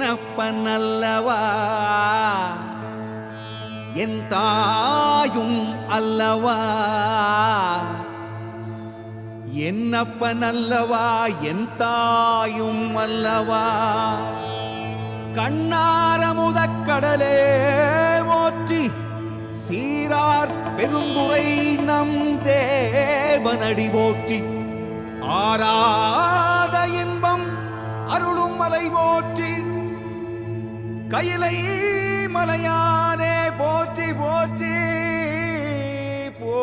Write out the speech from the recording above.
என்னப்பனல்லவா என் தாயும் அல்லவா என்னப்பனல்லவா என் தாயும் அல்லவா கண்ணாரமுதக்கடலே போற்றி சீரார் பெருந்துரை நம் தேவனடி போற்றி ஆராத இன்பம் அருளும் மலை போற்றி கையிலை மலையானே போற்றி போற்றி போ